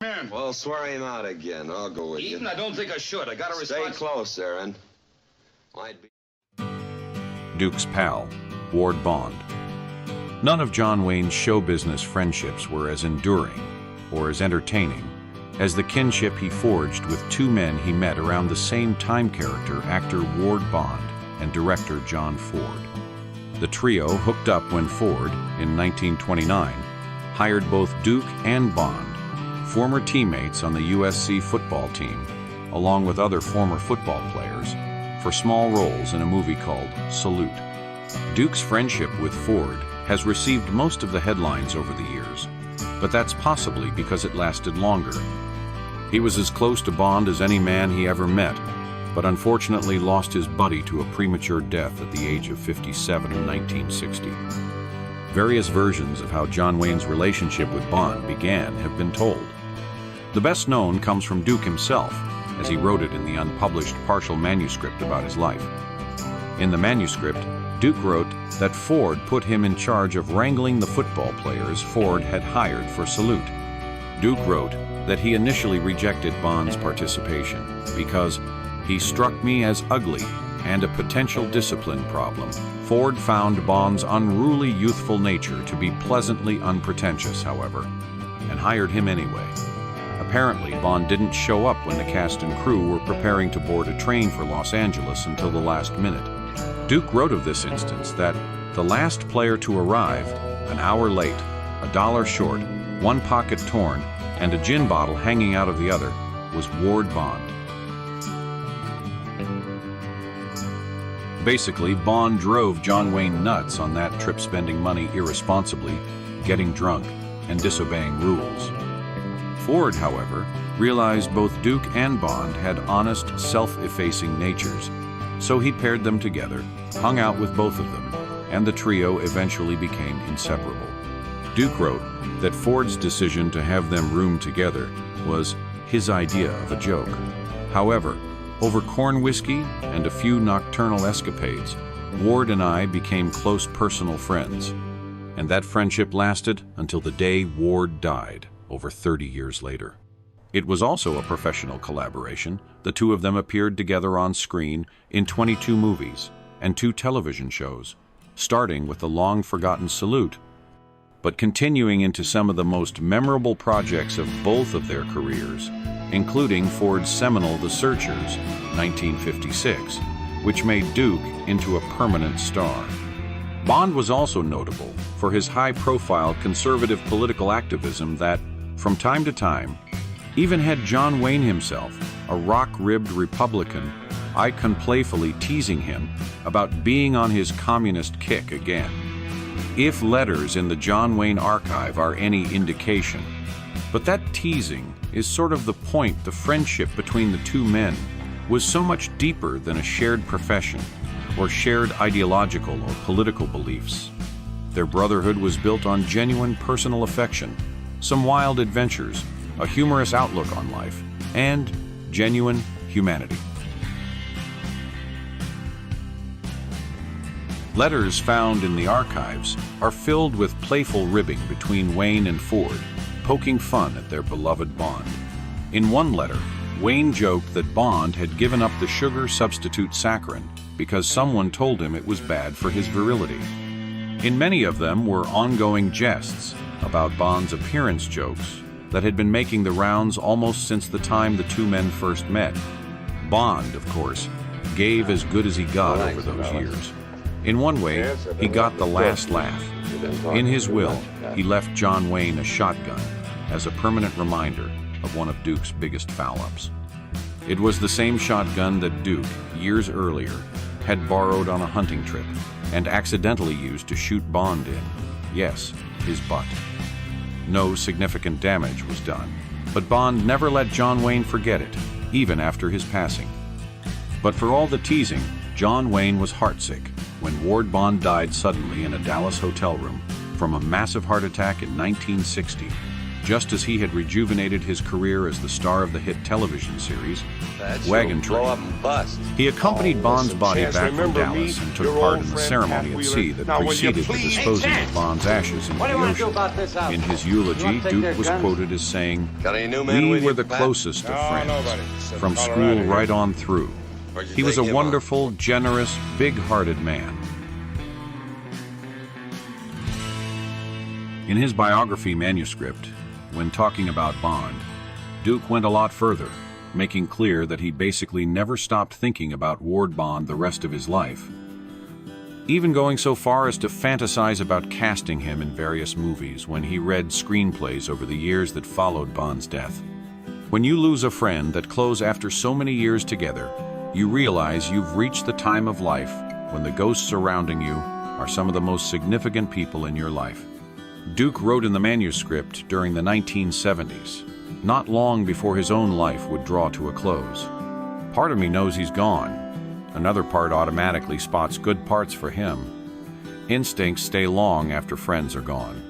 Man. Well, swear him out again. I'll go with Eaton, you. I don't think I should. I got to Stay respond. close, Aaron. Might be. Duke's pal, Ward Bond. None of John Wayne's show business friendships were as enduring or as entertaining as the kinship he forged with two men he met around the same time character, actor Ward Bond and director John Ford. The trio hooked up when Ford, in 1929, hired both Duke and Bond, former teammates on the USC football team, along with other former football players, for small roles in a movie called Salute. Duke's friendship with Ford has received most of the headlines over the years, but that's possibly because it lasted longer. He was as close to Bond as any man he ever met, but unfortunately lost his buddy to a premature death at the age of 57 in 1960. Various versions of how John Wayne's relationship with Bond began have been told. The best known comes from Duke himself, as he wrote it in the unpublished partial manuscript about his life. In the manuscript, Duke wrote that Ford put him in charge of wrangling the football players Ford had hired for Salute. Duke wrote that he initially rejected Bond's participation because he struck me as ugly and a potential discipline problem. Ford found Bond's unruly youthful nature to be pleasantly unpretentious, however, and hired him anyway. Apparently, Bond didn't show up when the cast and crew were preparing to board a train for Los Angeles until the last minute. Duke wrote of this instance that the last player to arrive, an hour late, $1 short, one pocket torn, and a gin bottle hanging out of the other, was Ward Bond. Basically, Bond drove John Wayne nuts on that trip, spending money irresponsibly, getting drunk, and disobeying rules. Ford, however, realized both Duke and Bond had honest, self-effacing natures, so he paired them together, hung out with both of them, and the trio eventually became inseparable. Duke wrote that Ford's decision to have them room together was his idea of a joke. However, over corn whiskey and a few nocturnal escapades, Ward and I became close personal friends, and that friendship lasted until the day Ward died, over 30 years later. It was also a professional collaboration. The two of them appeared together on screen in 22 movies and 2 television shows, starting with the long-forgotten Salute, but continuing into some of the most memorable projects of both of their careers, including Ford's seminal The Searchers, 1956, which made Duke into a permanent star. Bond was also notable for his high-profile conservative political activism that, from time to time, even had John Wayne himself, a rock-ribbed Republican, icon, playfully teasing him about being on his communist kick again. If letters in the John Wayne archive are any indication, but that teasing is sort of the point. The friendship between the two men was so much deeper than a shared profession or shared ideological or political beliefs. Their brotherhood was built on genuine personal affection, some wild adventures, a humorous outlook on life, and genuine humanity. Letters found in the archives are filled with playful ribbing between Wayne and Ford, poking fun at their beloved Bond. In one letter, Wayne joked that Bond had given up the sugar substitute saccharin because someone told him it was bad for his virility. In many of them were ongoing jests about Bond's appearance jokes that had been making the rounds almost since the time the two men first met. Bond, of course, gave as good as he got over those years. In one way, he got the last laugh. In his will, he left John Wayne a shotgun as a permanent reminder of one of Duke's biggest foul-ups. It was the same shotgun that Duke, years earlier, had borrowed on a hunting trip and accidentally used to shoot Bond in. Yes, his butt. No significant damage was done, but Bond never let John Wayne forget it, even after his passing. But for all the teasing, John Wayne was heartsick when Ward Bond died suddenly in a Dallas hotel room from a massive heart attack in 1960. just as he had rejuvenated his career as the star of the hit television series, Wagon blow up Train. and bust. He accompanied Bond's body Chance, back from remember Dallas me, and took your part old in the friend, ceremony at Pat sea Wheeler? that Now, will you preceded the please- disposing Hey, of Bond's ashes into What do the you want to do ocean. about this house? In his You eulogy, want to take Duke their was guns? quoted as saying, Got any new men "We with were you, the Pat? closest of No, friends, nobody. Except from Colorado school here. right on through." Where'd you He was a take him wonderful, generous, big-hearted man. In his biography manuscript, when talking about Bond, Duke went a lot further, making clear that he basically never stopped thinking about Ward Bond the rest of his life, even going so far as to fantasize about casting him in various movies when he read screenplays over the years that followed Bond's death. When you lose a friend that close after so many years together, you realize you've reached the time of life when the ghosts surrounding you are some of the most significant people in your life. Duke wrote in the manuscript during the 1970s, not long before his own life would draw to a close. Part of me knows he's gone. Another part automatically spots good parts for him. Instincts stay long after friends are gone.